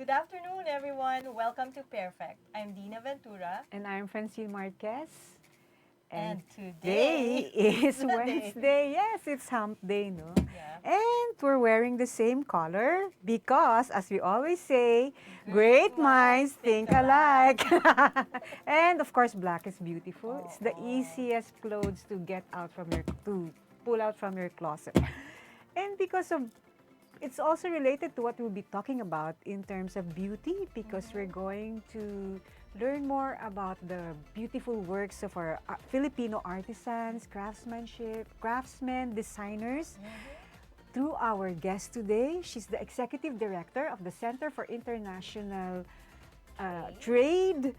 Good afternoon, everyone. Welcome to Pairfect. I'm Dina Ventura, And I'm Francine Marquez. And and today today is is the day. Wednesday. Yes, it's hump day, no? Yeah. And we're wearing the same color because, as we always say, Great great minds minds think think alike. alike. And of course, black is beautiful. It's the Oh. easiest clothes to get out from to pull out from your closet. And because of it's also related to what we'll be talking about in terms of beauty because we're going to learn more about the beautiful works of our Filipino artisans, craftsmanship, craftsmen, designers through our guest today. She's the executive director of the Center for International Trade,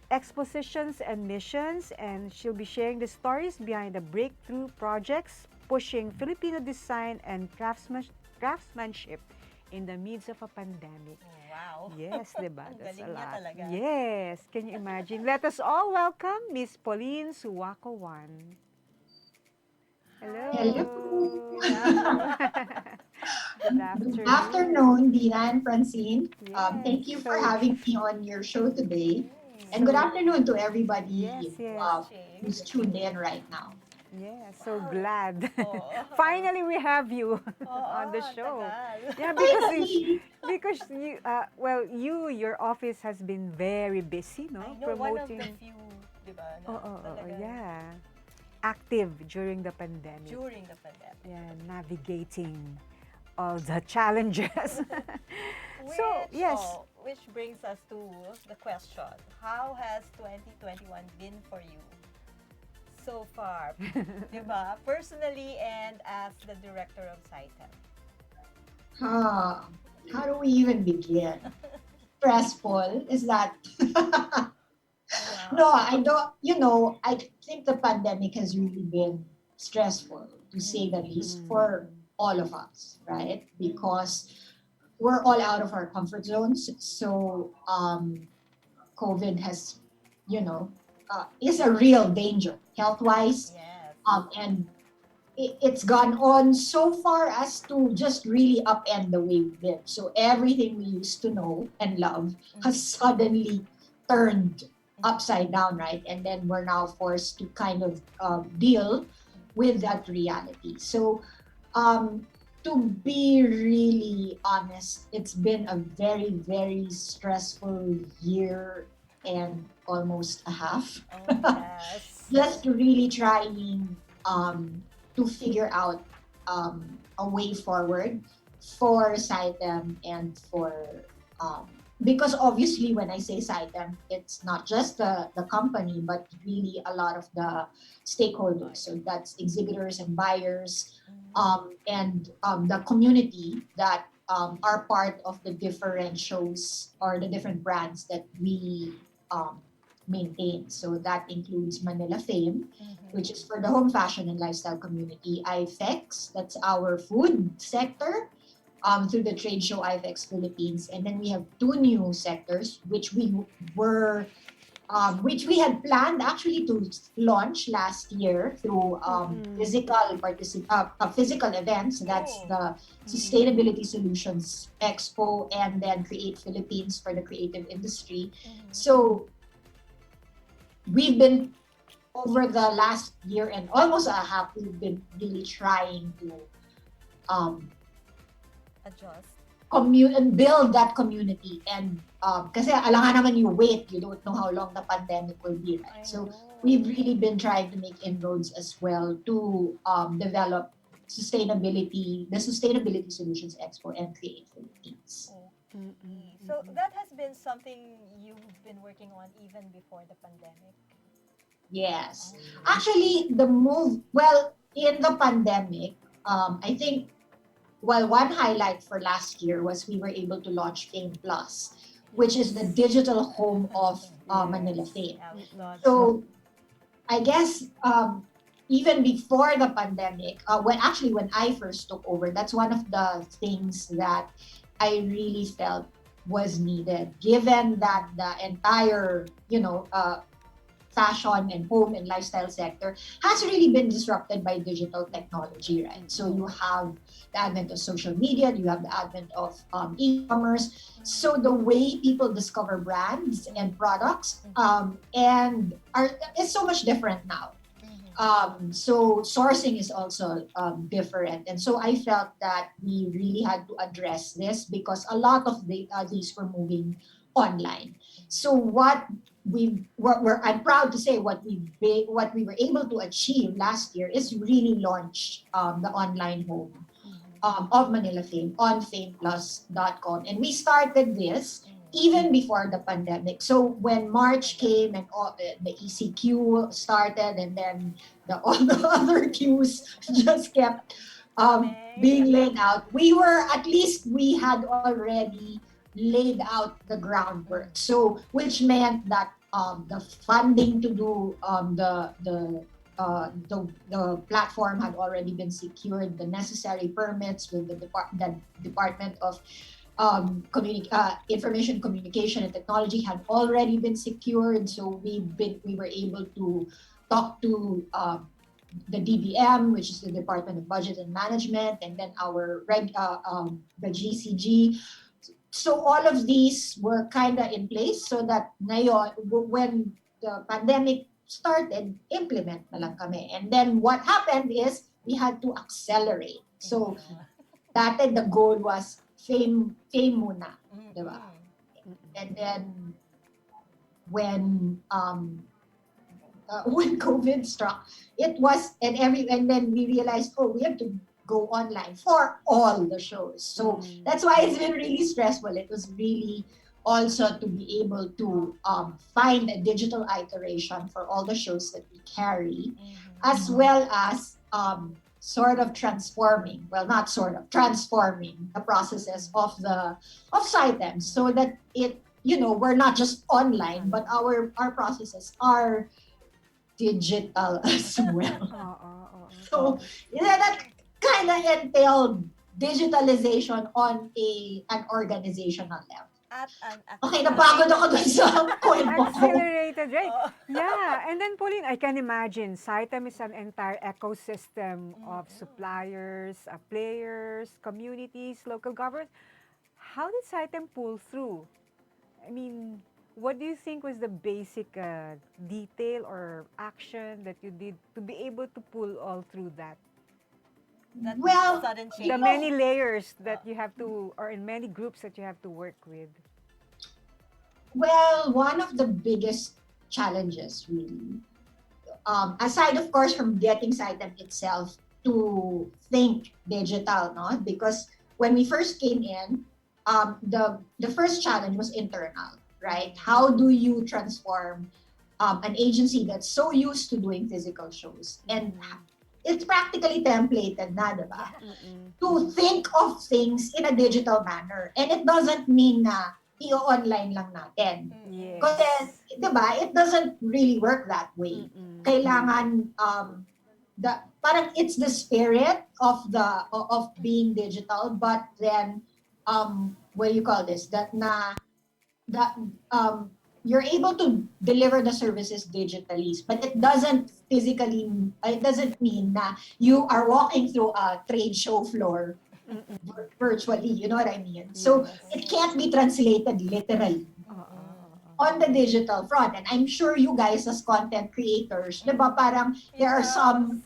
Expositions and Missions, and she'll be sharing the stories behind the breakthrough projects pushing Filipino design and craftsmanship in the midst of a pandemic. Wow. Yes, diba? Ang That's a galing niya lot. talaga. Yes, can you imagine? Let us all welcome Miss Pauline Suaco Juan. Hello. Hi, Hello. good afternoon. Good Good afternoon. afternoon, Dina and Francine. Yes, Thank you for so having me on your show today. And good so afternoon to yes, everybody yes. Watching. who's tuned in right now. Yeah, so Wow. glad. Oo. Finally, we have you Oo, on the ang show. tagal. Yeah, Finally! because you, your office has been very busy, no? I know, one of the Promoting. few, di ba, Oh, na oh, oh, oh, talagang yeah. Active during the pandemic. during the pandemic. Yeah, navigating all the challenges. So, yes. Which brings us to the question, how has 2021 been for you so far? Diba? Personally and as the director of CITEM. Huh. How do we even begin? Stressful? Is that? No, Wow. I don't. I think the pandemic has really been stressful, to say the least, for Mm. all of us, right? Because we're all out of our comfort zones. So COVID has, is a real danger health wise. Yes. And it's gone on so far as to just really upend the way we live. So everything we used to know and love has suddenly turned upside down, right? And then we're now forced to kind of deal with that reality. So um, to be really honest, it's been a very, very stressful year and almost a half. Oh, yes. Just really trying to figure out a way forward for CITEM and for um, because obviously when I say CITEM, it's not just the company, but really a lot of the stakeholders. So that's exhibitors and buyers and the community that are part of the different shows or the different brands that we um, maintain. So that includes Manila Fame, which is for the home fashion and lifestyle community. IFEX, that's our food sector through the trade show IFEX Philippines. And then we have two new sectors, were which we had planned actually to launch last year through physical events. That's Oh. the Sustainability Solutions Expo and then Create Philippines for the creative industry. So we've been over the last year and almost a half, we've been really trying to um, Adjust. commute and build that community. And kasi alangan naman you wait, you don't know how long the pandemic will be, I right? So know. we've really been trying to make inroads as well to develop the Sustainability Solutions Expo and Create Philippines. Okay. So that has been something you've been working on even before the pandemic. Yes. Okay. Actually, in the pandemic, I think, well, one highlight for last year was we were able to launch Fame Plus, which is the digital home of Manila Fame. Yeah, we saw that. So I guess even before the pandemic, when I first took over, that's one of the things that I really felt was needed, given that the entire fashion and home and lifestyle sector has really been disrupted by digital technology, right? So you have the advent of social media, you have the advent of e-commerce. So the way people discover brands and products and are is so much different now. So sourcing is also different, and so I felt that we really had to address this because a lot of these were moving online. So I'm proud to say what we were able to achieve last year is really launch the online home of Manila Fame on fameplus.com, and we started this even before the pandemic. So when March came and all the ECQ started, and then all the other queues just kept being laid out, we had already laid out the groundwork. So which meant that the funding to do the platform had already been secured, the necessary permits with the Department of Information Communication and Technology had already been secured. So we were able to talk to the DBM, which is the Department of Budget and Management, and then the GCG. So all of these were kind of in place so that ngayon, when the pandemic started, implement na lang kami. And then what happened is we had to accelerate. So dati the goal was fame muna, diba? And then when COVID struck, it was and then we realized, oh, we have to go online for all the shows. So that's why it's been really stressful. It was really also to be able to find a digital iteration for all the shows that we carry, as well as transforming the processes of CITEM so that we're not just online, but our processes are digital as well. So that kind of entailed digitalization on an organizational level. Okay, napagod ako dun sa kwento ko. Accelerated, right? Yeah, and then Pauline, I can imagine CITEM is an entire ecosystem of suppliers, players, communities, local government. How did CITEM pull through? I mean, what do you think was the basic detail or action that you did to be able to pull all through that? Well, sudden change. The many layers that you have to, or in many groups that you have to work with. Well, one of the biggest challenges, really, aside of course from getting CITEM itself to think digital, no? Because when we first came in, the first challenge was internal, right? How do you transform an agency that's so used to doing physical shows and it's practically templated na, diba? To think of things in a digital manner. And it doesn't mean na i-online lang natin. Yes. Kasi, diba, it doesn't really work that way. Kailangan, parang it's the spirit of being digital, but then, what do you call this? You're able to deliver the services digitally, but it doesn't mean that you are walking through a trade show floor virtually, you know what I mean? So it can't be translated literally on the digital front. And I'm sure you guys as content creators, diba, parang there's some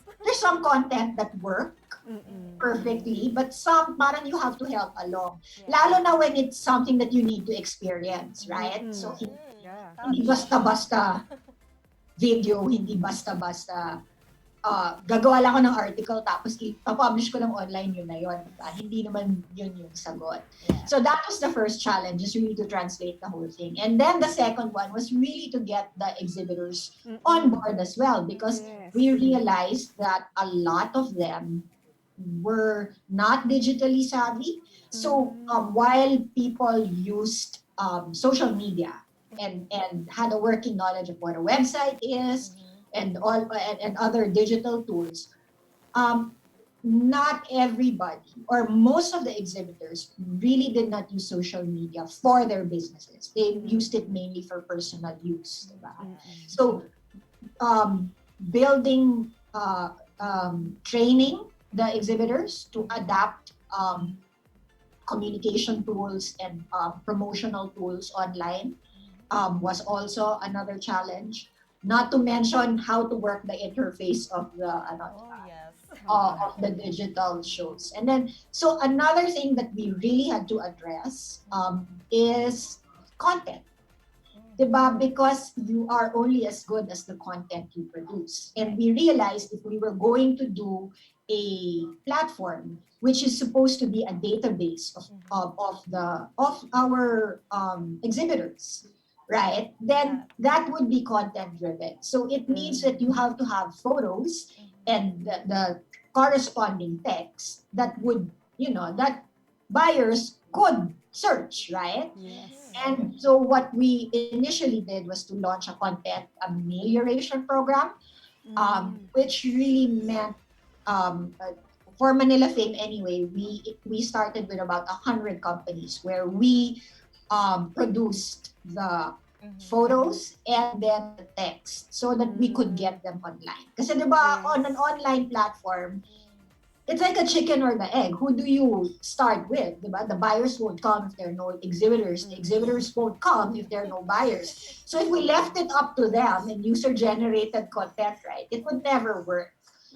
content that work perfectly, but some parang you have to help along. Lalo na when it's something that you need to experience, right? So hindi basta-basta video, hindi basta-basta gagawa lang ako ng article tapos ipapublish ko lang online, yun na yun. Hindi naman yun yung sagot. So that was the first challenge, is really to translate the whole thing. And then the second one was really to get the exhibitors on board as well, because we realized that a lot of them were not digitally savvy. So while people used social media and had a working knowledge of what a website is and other digital tools, not everybody or most of the exhibitors really did not use social media for their businesses. They used it mainly for personal use. So um, building, training the exhibitors to adapt communication tools and promotional tools online was also another challenge. Not to mention how to work the interface of the Oh, yes. of the digital shows. And then, so another thing that we really had to address is content. Diba? Because you are only as good as the content you produce. And we realized if we were going to do a platform which is supposed to be a database of our exhibitors, right? Then that would be content driven. So it means that you have to have photos and the corresponding text that would, that buyers could search, right? Yes. And so what we initially did was to launch a content amelioration program, which really meant for Manila Fame anyway, we started with about 100 companies where we produced the photos and then the text so that we could get them online. Kasi diba, on an online platform, it's like a chicken or the egg. Who do you start with? Diba? The buyers won't come if there are no exhibitors. The exhibitors won't come if there are no buyers. So if we left it up to them and user-generated content, right, it would never work.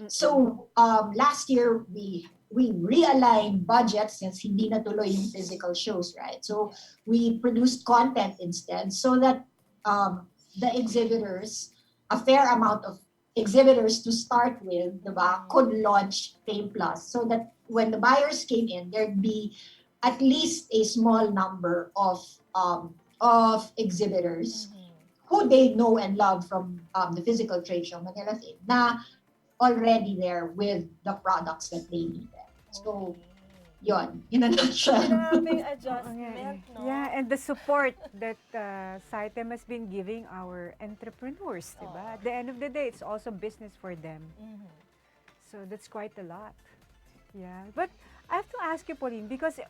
So last year, we realigned budgets since hindi natuloy yung physical shows, right? So we produced content instead so that the exhibitors, a fair amount of exhibitors to start with, diba, could launch Fame Plus so that when the buyers came in, there'd be at least a small number of exhibitors who they know and love from the physical trade show Manila Fame na already there with the products that they needed. So, yon, in a nutshell. Grabing adjustment, no? Yeah, and the support that CITEM has been giving our entrepreneurs, diba? At the end of the day, it's also business for them. So that's quite a lot. Yeah, but I have to ask you, Pauline, because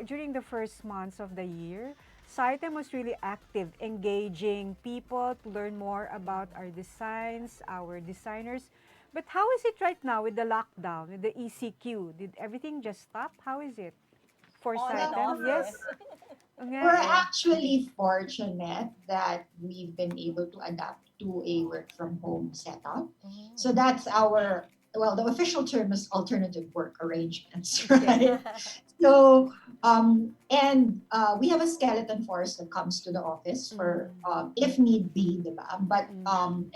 during the first months of the year, CITEM was really active, engaging people to learn more about our designs, our designers. But how is it right now with the lockdown, with the ECQ? Did everything just stop? How is it for On and off, CITEM? Yes. We're actually fortunate that we've been able to adapt to a work from home setup. So that's our, well, the official term is alternative work arrangements, right? So, we have a skeleton force that comes to the office for, if need be, diba? But,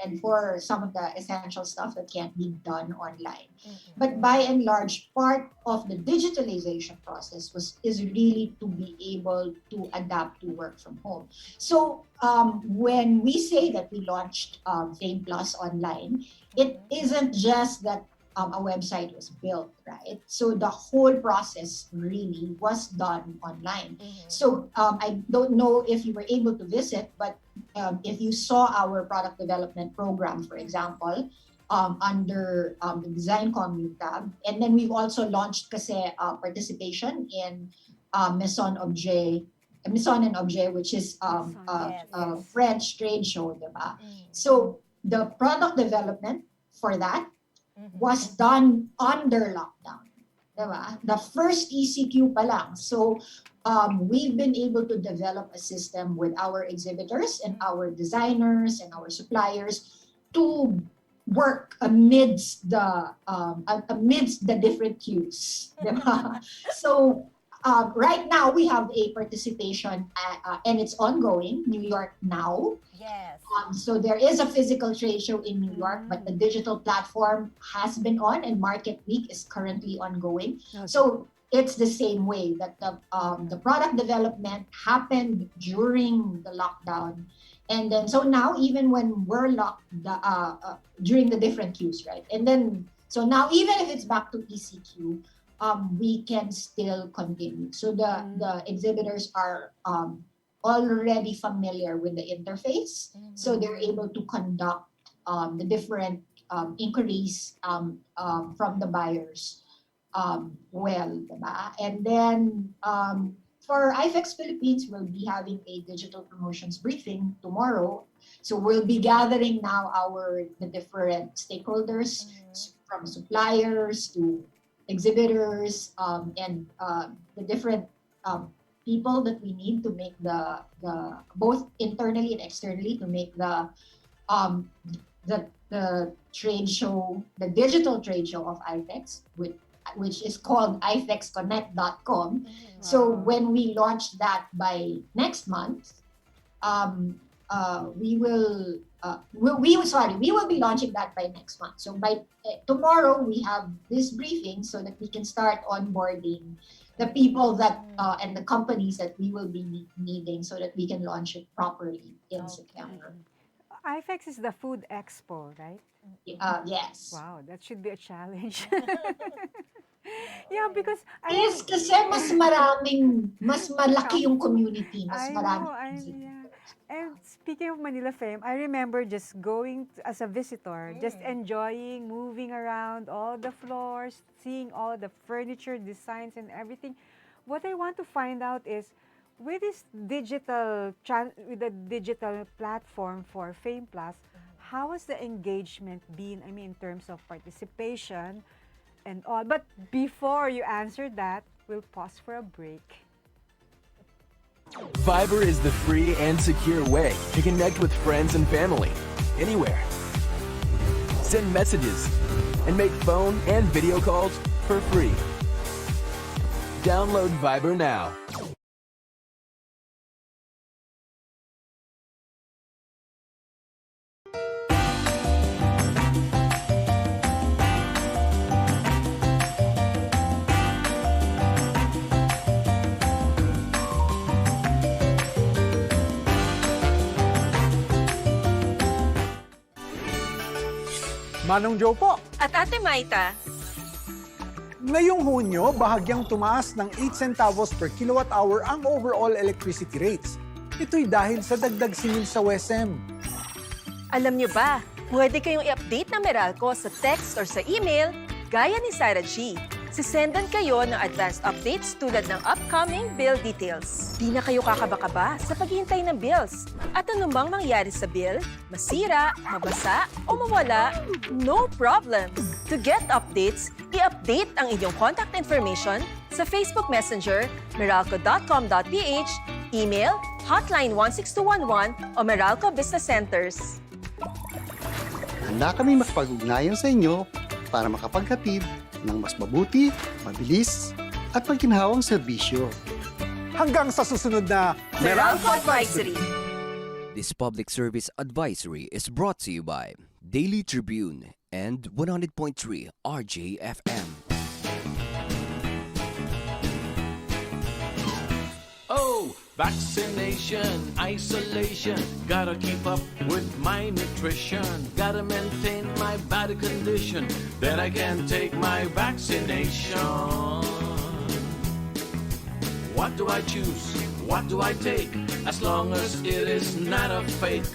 and for some of the essential stuff that can't be done online. But by and large, part of the digitalization process is really to be able to adapt to work from home. So, when we say that we launched Fame Plus online, it isn't just that a website was built, right? So the whole process really was done online. So I don't know if you were able to visit, but if you saw our product development program, for example, under the Design Commune tab, and then we've also launched kasi participation in Maison Objet, Maison and Objet, which is a French trade show, diba? So the product development for that was done under lockdown. Diba? The first ECQ pa lang. So we've been able to develop a system with our exhibitors and our designers and our suppliers to work amidst the different queues. Diba? So right now we have a participation and it's ongoing, New York Now. Yes. So there is a physical trade show in New York, but the digital platform has been on, and Market Week is currently ongoing. Okay. So it's the same way that the product development happened during the lockdown, and then so now even when we're locked during the different queues, right? And then so now even if it's back to ECQ, we can still continue. So the exhibitors are already familiar with the interface, so they're able to conduct the different inquiries from the buyers well, diba? And then for IFEX Philippines, we'll be having a digital promotions briefing tomorrow. So we'll be gathering now the different stakeholders, from suppliers to exhibitors, and the different people that we need to make the both internally and externally to make um, the trade show, the digital trade show of IFEX, which is called ifexconnect.com. So when we launch that by next month, we will be launching that by next month. So by tomorrow we have this briefing so that we can start onboarding the people that and the companies that we will be needing so that we can launch it properly in September. IFEX is the food expo, right? Yes. Wow, that should be a challenge. Yeah, because Yes, kasi mas malaki yung community, mas I maraming know, yeah. And speaking of Manila Fame, I remember just going as a visitor, just enjoying, moving around all the floors, seeing all the furniture designs and everything. What I want to find out is, with this with the digital platform for Fame Plus, how has the engagement been? I mean, in terms of participation and all. But before you answer that, we'll pause for a break. Viber is the free and secure way to connect with friends and family anywhere. Send messages and make phone and video calls for free. Download Viber now. Manong Joe po. At Ate Maita, Ngayong Hunyo, bahagyang tumaas ng 8 centavos per kilowatt hour ang overall electricity rates. Ito'y dahil sa dagdag singil sa WESM. alam niyo ba, pwede kayong i-update ng Meralco sa text or sa email gaya ni Sarah G. Sisendan kayo ng advanced updates tulad ng upcoming bill details. Di na kayo kakaba-kaba sa paghihintay ng bills. At anumang mangyari sa bill, masira, mabasa, o mawala, no problem. To get updates, i-update ang inyong contact information sa Facebook Messenger, meralco.com.ph, email, hotline 16211 o Meralco Business Centers. Handa kami makapag-ugnayan sa inyo para makapaghatid ng mas mabuti, mabilis, at pagkinhawang serbisyo. Hanggang sa susunod na Meralco Advisory. This public service advisory is brought to you by Daily Tribune and 100.3 RJFM. Oh, vaccination, isolation. Gotta keep up with my nutrition. Gotta maintain my body condition. Then I can take my vaccination. What do I choose? What do I take? As long as it is not a fake.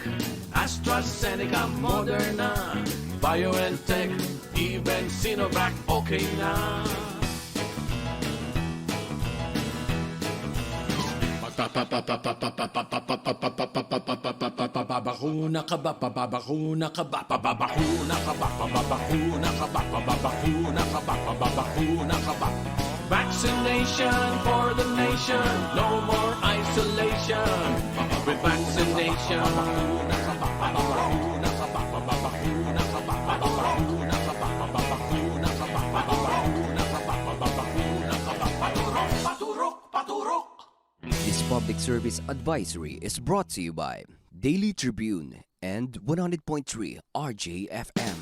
AstraZeneca, Moderna, BioNTech, even Sinovac, okay na. Babakuna ka ba? Babakuna ka ba? Babakuna ka ba? Babakuna ka ba? Babakuna ka ba? Babakuna ka ba? Vaccination for the nation. No more isolation. With vaccination. Babakuna ka ba? Babakuna ka ba? Babakuna ka ba? Babakuna ka ba? Babakuna ka ba? Babakuna ka ba? Babakuna ka ba? Paturok, paturok, paturok. This public service advisory is brought to you by Daily Tribune and 100.3 RJFM.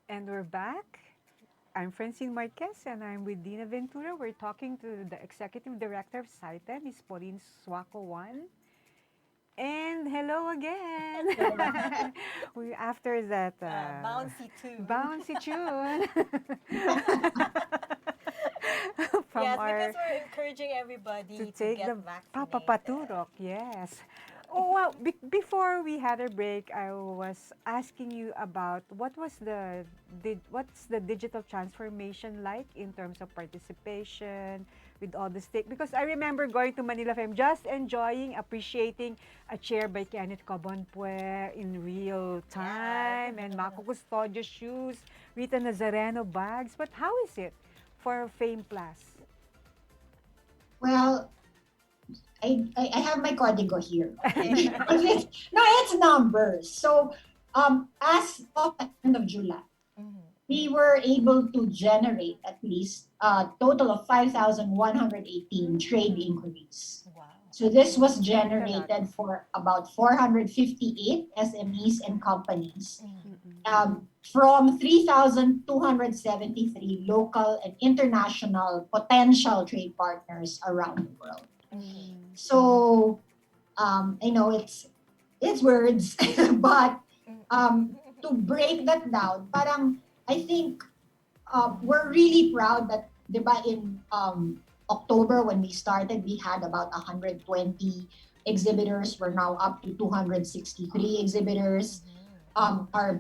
And we're back. I'm Francine Marquez and I'm with Dina Ventura. We're talking to the Executive Director of CITEM, Ms. Pauline Suaco Juan. And hello again. After that Bouncy too. bouncy tune from Yes, our because we're encouraging everybody to to take get the vaccinated. papapaturok, yes. Oh, well, before we had a break, I was asking you about what's the digital transformation like in terms of participation with all the stake. Because I remember going to Manila Fem, just enjoying, appreciating a chair by Kenneth Cobonpue in real time, and Mako Custodio shoes, Rita Nazareno bags. But how is it for Fame Plus? Well, I have my código here. Okay? No, it's numbers. So as of the end of July, we were able to generate at least a total of 5,118 trade inquiries. Wow. So this was generated for about 458 SMEs and companies from 3,273 local and international potential trade partners around the world. So I know it's words, but to break that down, parang I think we're really proud that, diba, in October when we started, we had about 120 exhibitors. We're now up to 263 exhibitors. The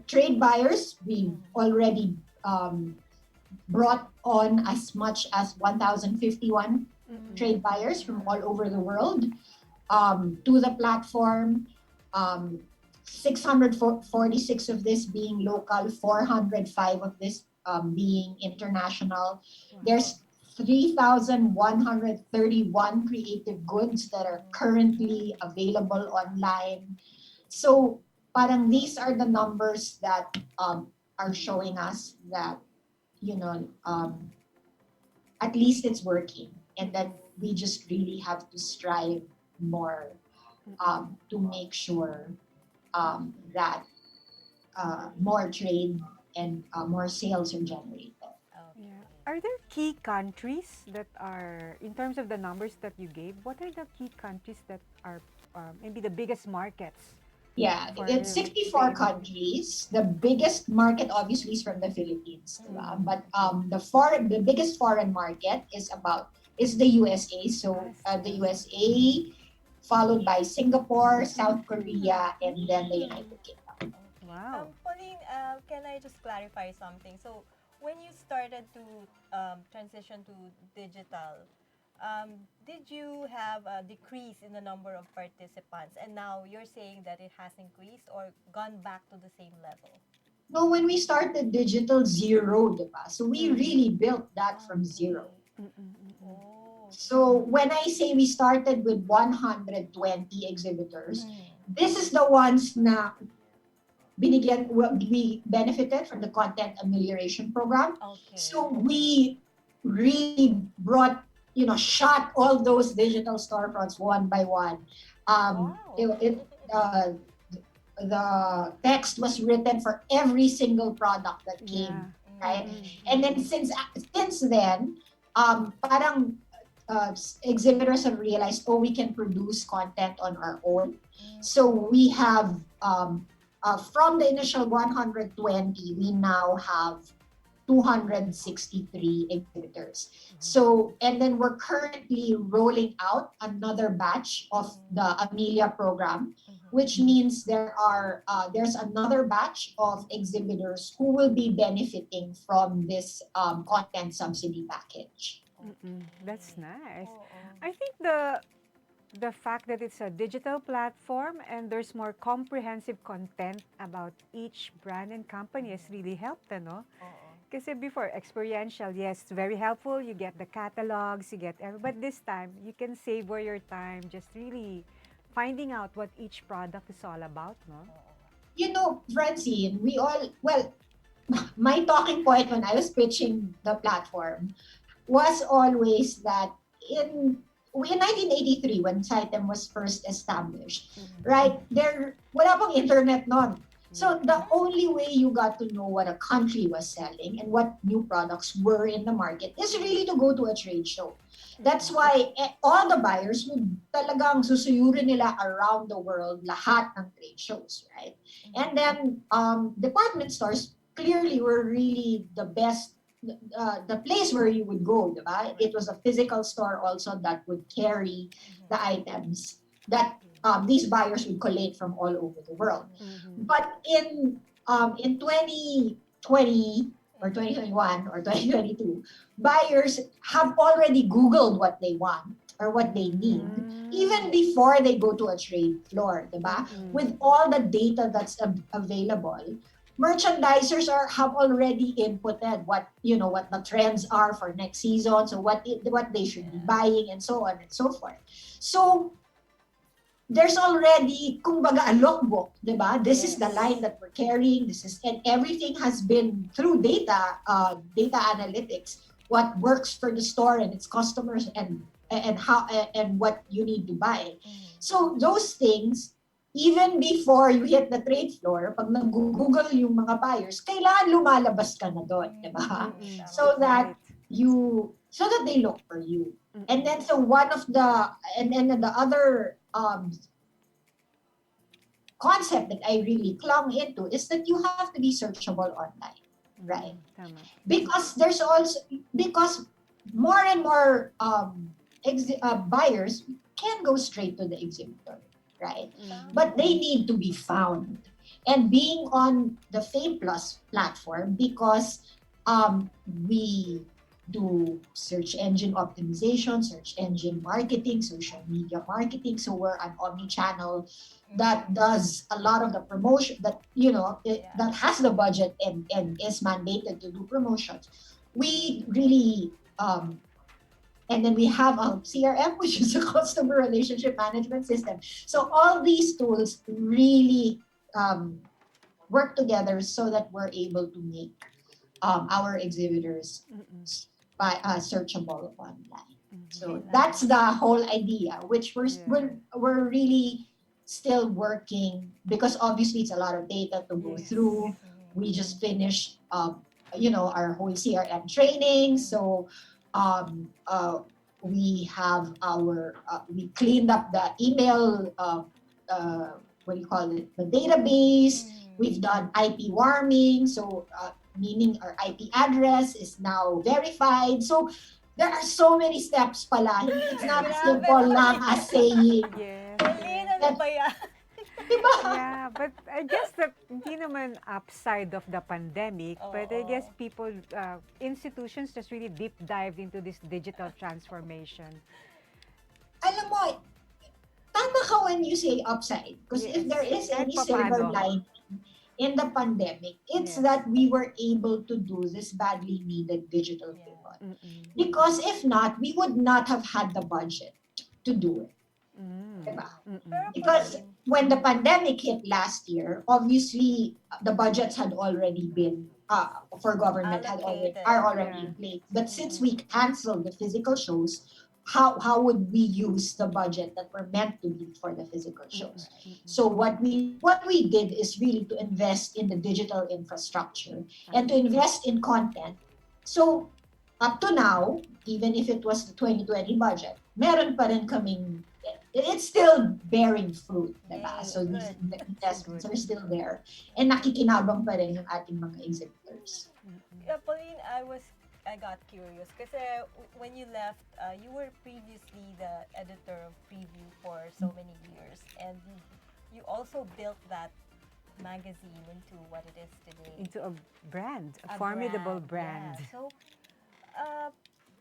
trade buyers, we already brought on as much as 1,051 trade buyers from all over the world to the platform. 646 of this being local, 405 of this being international. There's 3,131 creative goods that are currently available online. So parang these are the numbers that are showing us that, at least it's working, and that we just really have to strive more to make sure that more trade and more sales are generated. Yeah. Are there key countries that are, in terms of the numbers that you gave, what are the key countries that are maybe the biggest markets? Yeah, it's 64 countries. The biggest market obviously is from the Philippines, but the biggest foreign market is the USA. So the USA, followed by Singapore, South Korea, and then the United Kingdom. Wow. Pauline, can I just clarify something? So when you started to transition to digital, did you have a decrease in the number of participants? And now you're saying that it has increased or gone back to the same level? No, when we started digital, zero, diba? So we really built that from zero. So when I say we started with 120 exhibitors, this is the ones na we benefited from the content amelioration program. Okay. So we really shot all those digital storefronts one by one. The text was written for every single product that came, right? And then since then, parang exhibitors have realized, we can produce content on our own. So we have, from the initial 120, we now have 263 exhibitors. So, and then we're currently rolling out another batch of the Amelia program, which means there's another batch of exhibitors who will be benefiting from this content subsidy package. That's nice. I think the fact that it's a digital platform and there's more comprehensive content about each brand and company has really helped, no? Kasi before, experiential, yes, it's very helpful. You get the catalogs, but this time, you can savor your time just really finding out what each product is all about, no? Francine, my talking point when I was pitching the platform was always that in 1983, when CITEM was first established, right, wala pang internet noon. So the only way you got to know what a country was selling and what new products were in the market is really to go to a trade show. That's why all the buyers would talagang susuyurin nila around the world lahat ng trade shows, right? And then department stores clearly were really the best, the place where you would go, diba? It was a physical store also that would carry the items that these buyers would collate from all over the world. But in 2020 or 2021 or 2022, buyers have already Googled what they want or what they need even before they go to a trade floor, diba? With all the data that's available, merchandisers have already inputted what the trends are for next season, so what they should be buying and so on and so forth. So there's already, kumbaga, a lookbook, diba? This is the line that we're carrying. And everything has been through data analytics. What works for the store and its customers, and how and what you need to buy. So those things, even before you hit the trade floor, pag nag-Google yung mga buyers, kailangan lumalabas ka na doon, diba? So that they look for you. And then the other concept that I really clung into is that you have to be searchable online, right? Because more and more buyers can go straight to the exhibitor, right? But they need to be found. And being on the Fame Plus platform, because we do search engine optimization, search engine marketing, social media marketing. So we're an omni-channel that does a lot of the promotion that, that has the budget and is mandated to do promotions. We really, and then we have a CRM, which is a customer relationship management system. So all these tools really work together so that we're able to make our exhibitors searchable online. So that's the whole idea, which we're really still working, because obviously it's a lot of data to go through. We just finished our whole CRM training, so we have we cleaned up the email the database. We've done IP warming, so meaning our IP address is now verified. So there are so many steps pala. It's not simple lang as saying. Yeah, but I guess that hindi naman upside of the pandemic, but I guess people, institutions just really deep dived into this digital transformation. Alam mo, tama ka when you say upside. Because if there is any silver lining in the pandemic, it's that we were able to do this badly needed digital pivot. Because if not, we would not have had the budget to do it. Diba? Because when the pandemic hit last year, obviously the budgets had already been for government are already in place. But since we canceled the physical shows, how would we use the budget that were meant to be for the physical shows? So what we did is really to invest in the digital infrastructure and to invest in content. So up to now, even if it was the 2020 budget, meron pa rin kaming, it's still bearing fruit, diba? So these investments are still there. And nakikinabang pa rin yung ating mga exhibitors. Pauline, I got curious because when you left, you were previously the editor of Preview for so many years, and you also built that magazine into what it is today. Into a brand, a formidable brand. Yeah. So,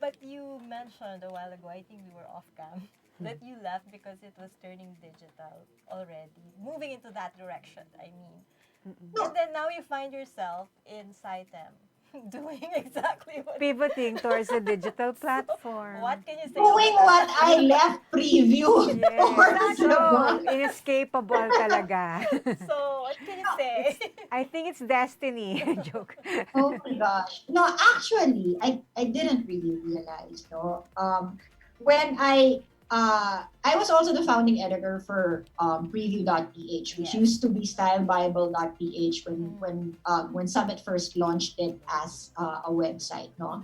but you mentioned a while ago, I think we were off cam, that you left because it was turning digital already, moving into that direction, I mean. And then now you find yourself in CITEM, doing exactly what... Pivoting towards a digital platform. So, what can you say? Doing what I left Preview. Yes. So, inescapable talaga. So, what can you say? I think it's destiny. Joke. Oh my gosh. No, actually, I didn't really realize, no. When I I was also the founding editor for Preview.ph, which Yes. used to be StyleBible.ph when Summit first launched it as a website. No,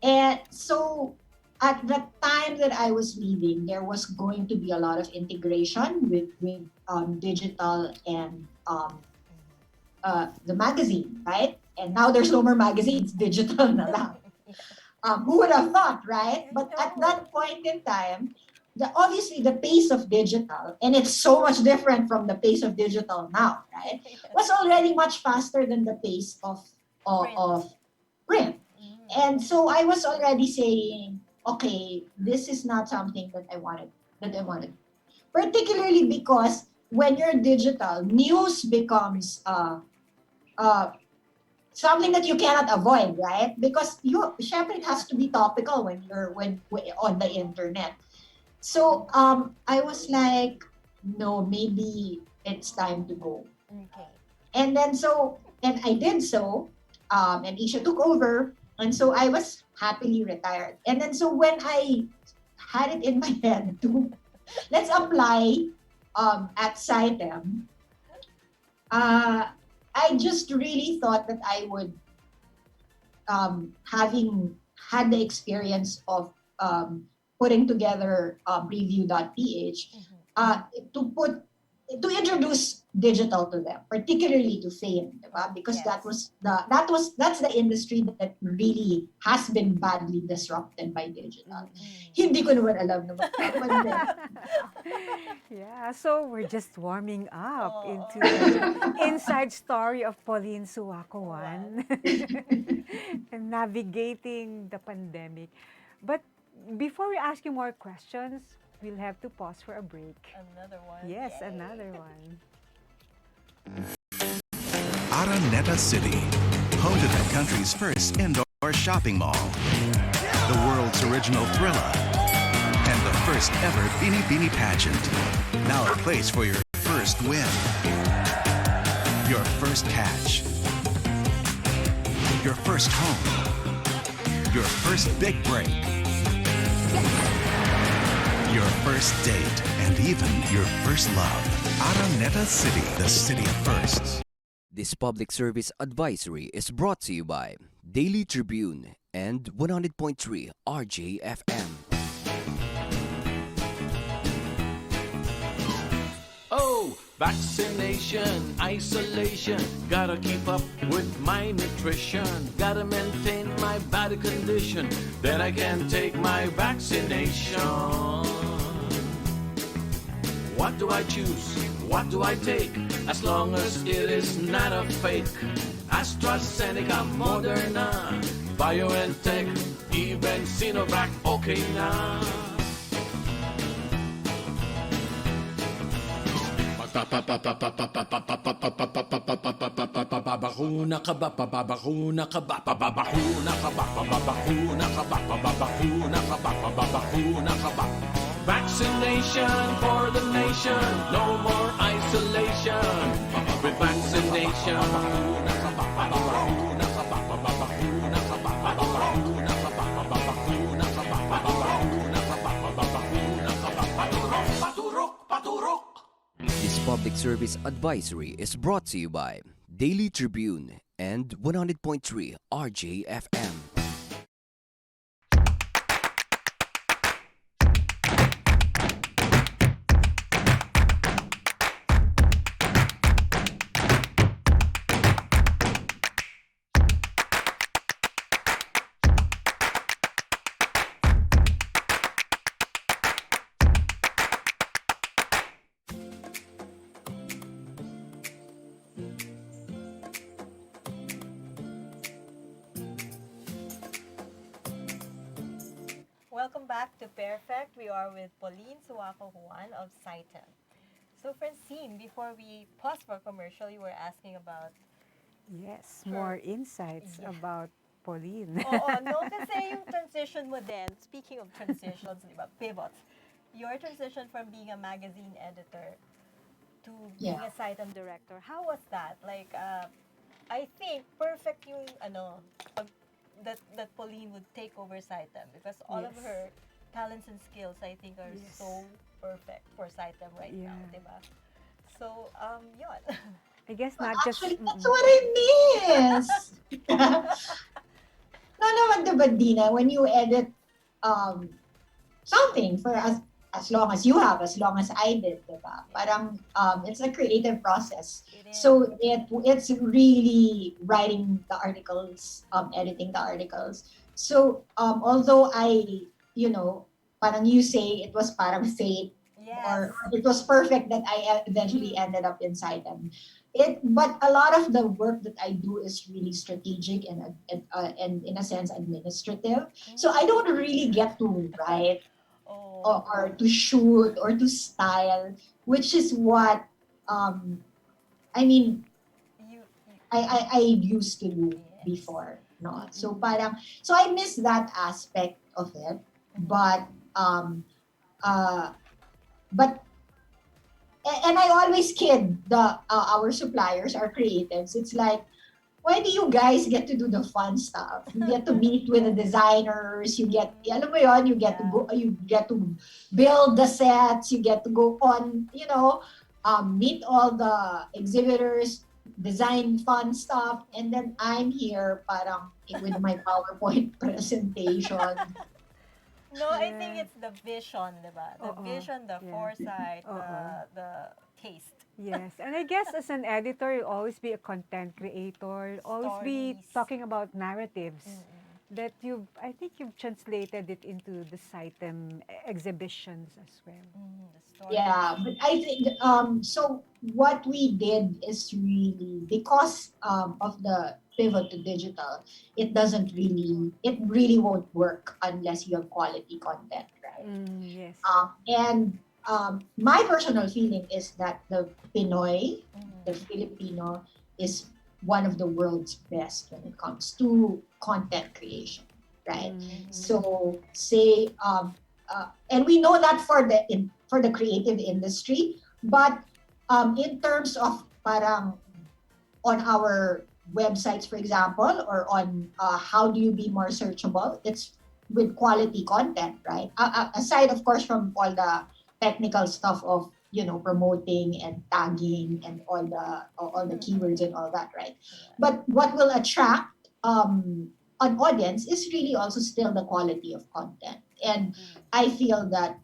and so at the time that I was leaving, there was going to be a lot of integration with digital and the magazine, right? And now there's no more magazines, digital na lang. Who would have thought, right? But at that point in time, obviously the pace of digital, and it's so much different from the pace of digital now, right? Was already much faster than the pace of print. And so I was already saying, okay, this is not something that I wanted. Particularly because when you're digital, news becomes something that you cannot avoid, right? Because syempre it has to be topical when on the internet. So I was like, no, maybe it's time to go. Okay. And I did so, and Isha took over, and so I was happily retired. And then so when I had it in my head to let's apply at CITEM, I just really thought that I would, having had the experience of putting together Review.ph, to introduce digital to them, particularly to fame, diba? Because Yes. that's the industry that really has been badly disrupted by digital. Hindi ko naman alam na magpapansin. Yeah, so we're just warming up Oh. into the inside story of Pauline Suaco Juan and navigating the pandemic. But before we ask you more questions, we'll have to pause for a break. Another one. Yes, Yay. another one. Araneta City, home to the country's first indoor shopping mall, the world's original thriller, and the first ever Bini Bini pageant. Now a place for your first win, your first catch, your first home, your first big break, your first date, and even your first love. Araneta City, the city of firsts. This public service advisory is brought to you by Daily Tribune and 100.3 RJFM. Oh, vaccination, isolation. Gotta keep up with my nutrition. Gotta maintain my body condition. Then I can take my vaccination. What do I choose? What do I take? As long as it is not a fake. AstraZeneca, Moderna, BioNTech, even Sinovac, okay na. Pababakuna ka ba? Pababakuna ka ba? Pababakuna ka ba? Pababakuna ka ba? Pababakuna ka ba? Pababakuna ka ba? Vaccination for the nation, no more isolation. With vaccination, pababakuna ka ba? Pababakuna ka ba? Pababakuna ka ba? Pababakuna ka ba? Pababakuna ka ba? Pababakuna ka ba? Pababakuna ka ba? Paturok, paturok, paturok. This public service advisory is brought to you by Daily Tribune and 100.3 RJFM. Welcome back to Pairfect. We are with Pauline Suaco Juan of CITEM. So Francine, before we pause for commercial, you were asking about... Yes, more insights Yeah. about Pauline. Oo, no? Kasi yung transition mo din, speaking of transitions, di ba, pivots, your transition from being a magazine editor to being Yeah. a CITEM director, how was that? Like, I think perfect yung, that Pauline would take over CITEM because all of Yes. her talents and skills, I think, are Yes. so perfect for CITEM right now, Yeah. diba? So, yun. I guess not just... Actually, that's what I miss. No naman, diba, Dina, when you edit um, something for as long as you have, as long as I did, diba? Parang it's a creative process. It is. So it's really writing the articles, editing the articles. So although parang you say it was parang fate, Yes. or it was perfect that I eventually ended up inside them. But a lot of the work that I do is really strategic and in a sense administrative. So I don't really get to write Oh. or to shoot or to style, which is what I mean You, I used to do yes. before. No, so parang I miss that aspect of it, but uh but and I always kid our suppliers, our creatives. It's like, why do you guys get to do the fun stuff? You get to meet with the designers. You get, alam mo yun, you get to go, you get to build the sets. You get to go on, meet all the exhibitors, design fun stuff, and then I'm here, parang with my PowerPoint presentation. No, I think it's the vision, diba? The Oo. vision, the Yeah. foresight, Oo. the taste. Yes, and I guess as an editor, you'll always be a content creator, always be Stories. talking about narratives that I think you've translated it into the CITEM exhibitions as well. The stories. Yeah, but I think so what we did is really because of the pivot to digital, it really won't work unless you have quality content, right? Yes. And my personal feeling is that the Pinoy, the Filipino, is one of the world's best when it comes to content creation, right? So say and we know that for the creative industry, but in terms of parang on our websites, for example, or on how do you be more searchable, it's with quality content, right? Aside, of course, from all the technical stuff of promoting and tagging and all the keywords and all that, right? But what will attract an audience is really also still the quality of content, and I feel that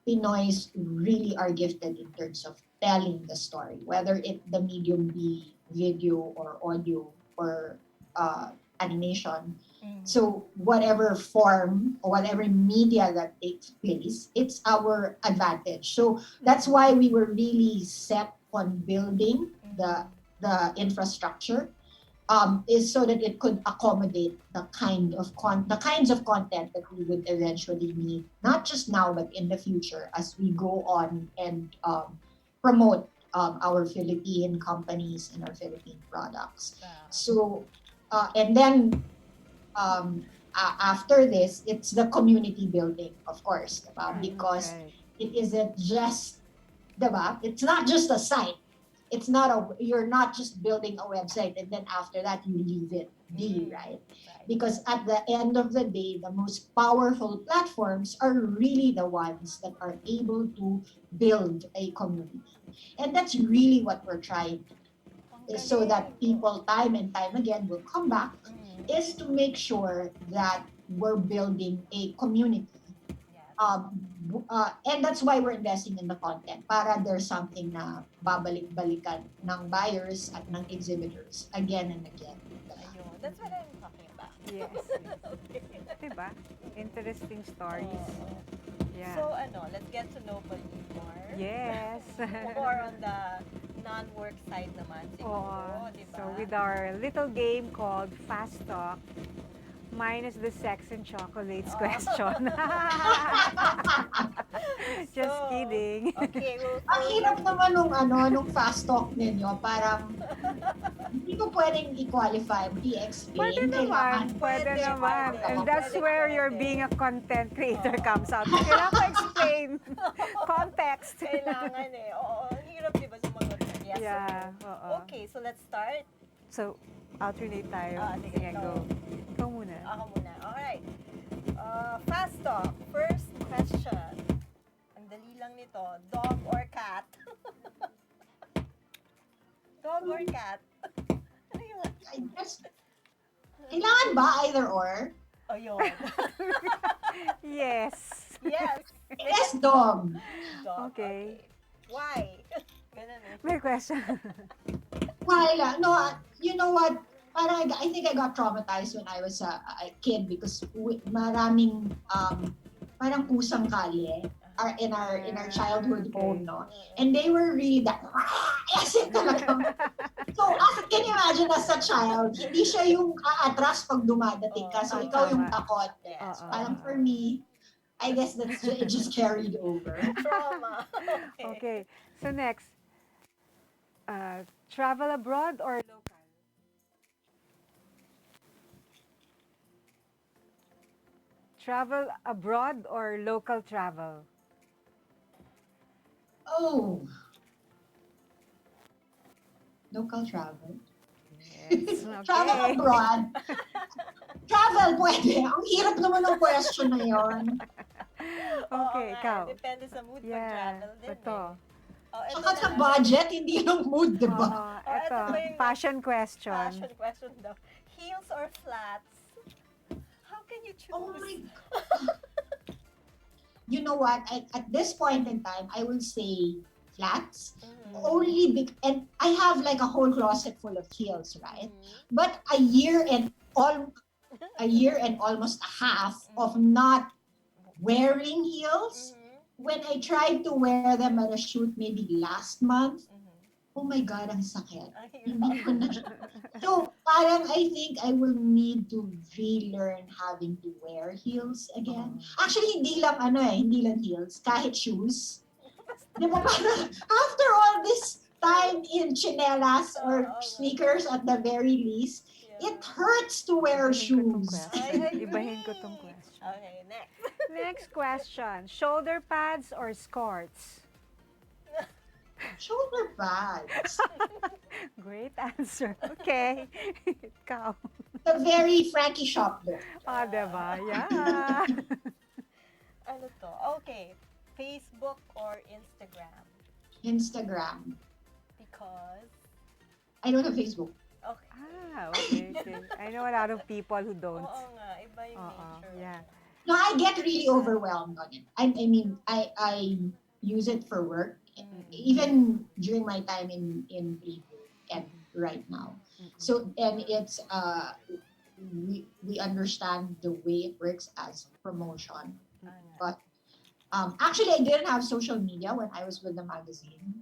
Pinoys really are gifted in terms of telling the story, whether the medium be video or audio or animation. So whatever form or whatever media that takes place, it's our advantage. So that's why we were really set on building the infrastructure, is so that it could accommodate the kinds of content that we would eventually need, not just now but in the future as we go on and promote our Philippine companies and our Philippine products. So and then after this, it's the community building, of course, because it isn't just, diba? It's not just a site. You're not just building a website and then after that you leave it be, right? Because at the end of the day, the most powerful platforms are really the ones that are able to build a community. And that's really what we're trying to do, is so that people time and time again will come back, is to make sure that we're building a community. And that's why we're investing in the content, para there's something na babalik-balikan ng buyers at ng exhibitors again and again. Ayun, that's what I'm talking about. Yes. Diba? Interesting stories. Yeah. So let's get to know Pauline more. Yes. More on the non-work side naman siguro, diba? So with our little game called Fast Talk, minus the sex and chocolates question. Just kidding. Okay, Ang hirap naman nung fast talk ninyo, parang hindi ko pwedeng i-qualify, i-explain. Pwede naman. And that's where your being a content creator comes out. Kailangan ko explain. Context. Kailangan Oo, ang hirap diba sumagot. Yes. Yeah. Okay, so let's start. So, alternate tayo. Sige, go. Ikaw muna. Ako muna. Alright. Fast talk. First question. Ang dali lang nito. Dog or cat? Dog or cat? Ano yun? I guess, kailangan ba either or? Oh, yun. Yes. Yes. I guess dog. Dog. Okay. Why? Ganun eh. May question. Wala. No, you know what? Parang I think I got traumatized when I was a kid because maraming parang pusang kalye in our childhood Okay. home, no? And they were really that kasi talaga. So, can you imagine as a child, hindi siya yung aatras pag dumadating ka. So, ikaw yung takot. Yes. Parang for me, I guess it just carried over. Trauma. Okay. So next, travel abroad or local? Travel abroad or local travel? Oh. Local travel. Yes. Travel Okay. abroad. Travel, pwede. Ang hirap naman ng question na yon. Okay, Oo nga, ikaw. Depende sa mood pag Yeah. travel din Ito. eh. Oh, eto Tsaka na sa lang. budget, hindi lang mood, di ba? Oo, Oh, ito. ito ba yung Fashion question. Fashion question daw. Heels or flats? How can you choose? Oh my God. You know what? At this point in time, I will say flats. Only and I have like a whole closet full of heels, right? But a year and almost a half of not wearing heels. When I tried to wear them at a shoot maybe last month, oh my God, ang sakit. Hindi ko na siya. So, parang I think I will need to relearn having to wear heels again. Actually, hindi lang heels, kahit shoes. Di ba parang after all this time in chinelas or sneakers at the very least, it hurts to wear shoes. Ibahin ko tong question. Okay, next. Next question. Shoulder pads or skirts? Shoulder pads. Great answer. Okay. Ikaw. The very Frankie shop look. Diba? Yeah. Ano to? Okay. Facebook or Instagram? Instagram. Because? I don't have Facebook. Okay. I know a lot of people who don't. Oo nga, iba yung nature. Yeah. No, I get really overwhelmed on it. I mean, I use it for work, even during my time in preview and right now. So, and it's we understand the way it works as promotion, but actually, I didn't have social media when I was with the magazine.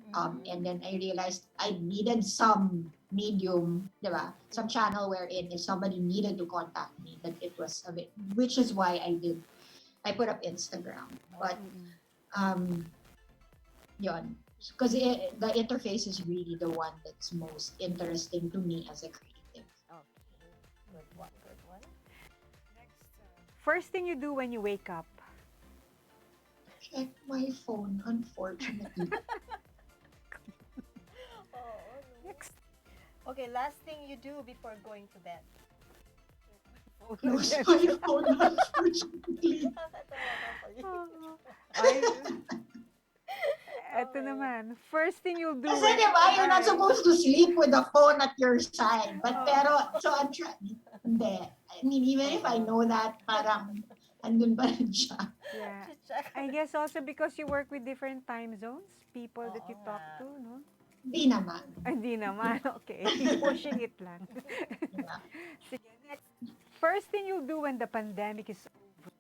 And then I realized I needed some medium, diba? Some channel wherein if somebody needed to contact me, that it was a bit, which is why I put up Instagram. But, yun. Because the interface is really the one that's most interesting to me as a creative. Okay. Good one. Next. First thing you do when you wake up? Check my phone, unfortunately. Next. Okay, last thing you do before going to bed. Use my phone, unfortunately. Eto naman. First thing you'll do Kasi diba, you're not supposed to sleep with the phone at your side. But so I'm trying. Hindi. I mean, even if I know that, parang andun pa rin siya. Yeah. I guess also because you work with different time zones, people that you talk to, no? Di naman. Hindi naman. Okay. Pushing it lang. Yeah. Sige, next. First thing you'll do when the pandemic is over?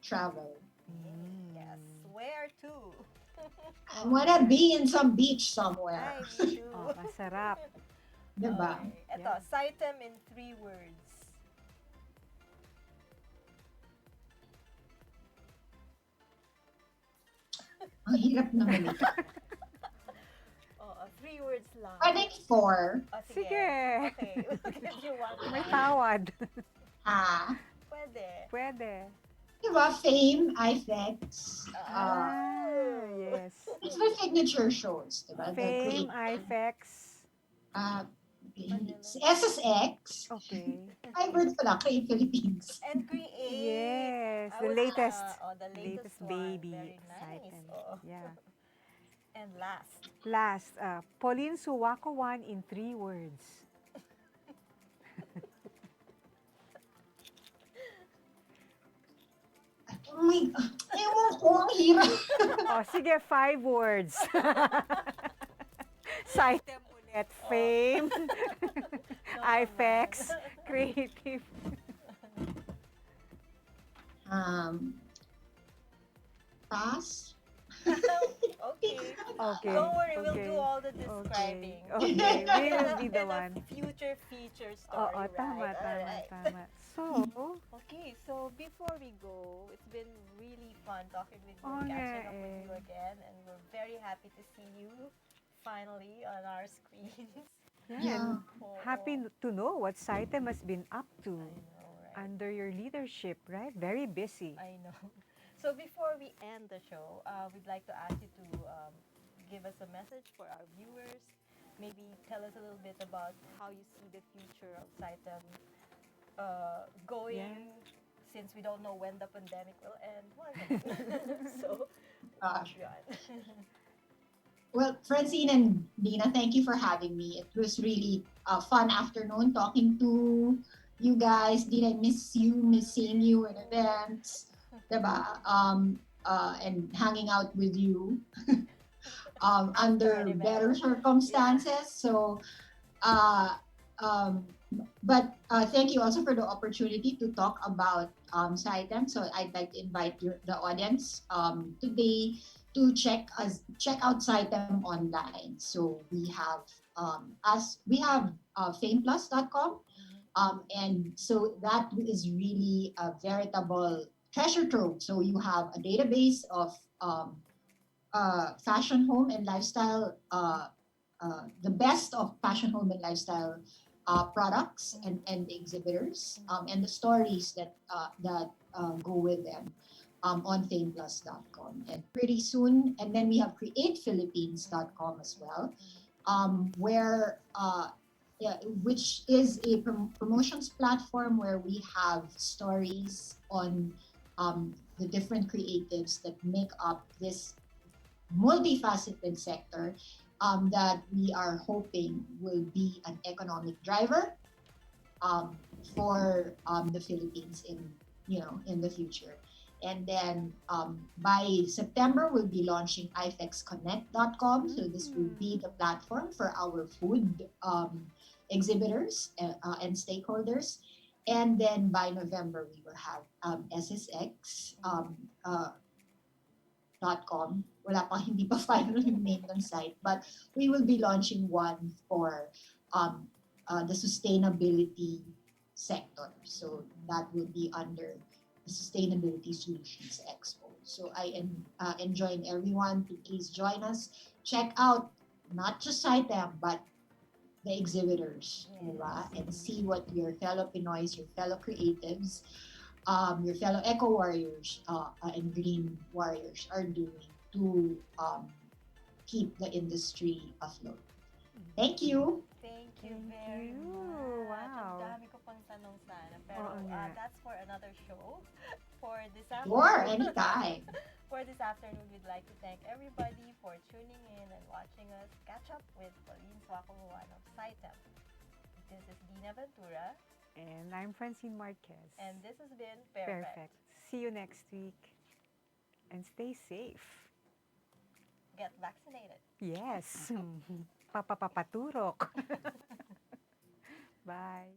Travel. Yes. Where to? I wanna be in some beach somewhere. Ay, me too. Masarap. Diba? Okay. Ito, CITEM in 3 words. Ang hirap naman ito. 3 words lang. Pwedeng 4. Sige. Okay. If you want. May tawad. Pwede. Pwede. Diba? Fame, Ifex. Yes. It's the signature shows. Diba? Fame, IFX. Philippines. SSX. Okay. Five words pala, Create Philippines. And create. Yes, I the was, latest. the latest one. baby. Very nice. CITEM. Oh. Yeah. And last. Last, Pauline Suaco Juan in 3 words. Oh my God. Ewan ko, ang hirap. Oh, sige, 5 words. CITEM ulit. Fame. IFEX. Creative. Pass. Okay. Okay. Don't worry, we'll okay. do all the describing. Okay. We will be the In a one. future feature Oo, story, tama, right? tama, Alright. tama. So, Okay, so before we go, it's been really fun talking with you, Oo nga catching up with eh. you again, and we're very happy to see you finally on our screens. yeah, Oo. happy to know what CITEM has been up to I know, right? under your leadership, right? Very busy. I know. So before we end the show, we'd like to ask you to give us a message for our viewers. Maybe tell us a little bit about how you see the future of CITEM going, Yeah. since we don't know when the pandemic will end. Well, so, Gosh. yun. Well, Francine and Dina, thank you for having me. It was really a fun afternoon talking to you guys. Dina, I miss you, miss seeing you in events, diba? And hanging out with you After an under event. better circumstances. So, uh, but thank you also for the opportunity to talk about CITEM. So I'd like to invite the audience today to check out CITEM online. So we have fameplus.com, and so that is really a veritable treasure trove. So you have a database of fashion, home, and lifestyle, the best of fashion, home, and lifestyle products and exhibitors, and the stories that go with them on fameplus.com. And pretty soon, and then we have createphilippines.com as well, where yeah, which is a promotions platform where we have stories on the different creatives that make up this multifaceted sector that we are hoping will be an economic driver for the Philippines in the future. And then by September, we'll be launching ifexconnect.com. So this will be the platform for our food exhibitors and stakeholders. And then by November, we will have SSX.com. Wala pa, hindi pa final yung name ng site, but we will be launching one for the sustainability sector. So that will be under the Sustainability Solutions Expo. So I enjoin everyone to please join us. Check out not just CITEM, but the exhibitors, diba? And see what your fellow Pinoys, your fellow creatives, your fellow eco warriors and green warriors are doing to keep the industry afloat. Thank you. Thank you Thank very you. much. Wow. Ang dami ko pang tanong sana. Pero Oo nga. that's for another show. For this Sure, afternoon. anytime. For this afternoon, we'd like to thank everybody for tuning in and watching us catch up with Pauline Suaco Juan of CITEM. This is Dina Ventura. And I'm Francine Marquez. And this has been Pairfect. Perfect. See you next week. And stay safe. Get vaccinated. Yes. Papapaturok. Bye.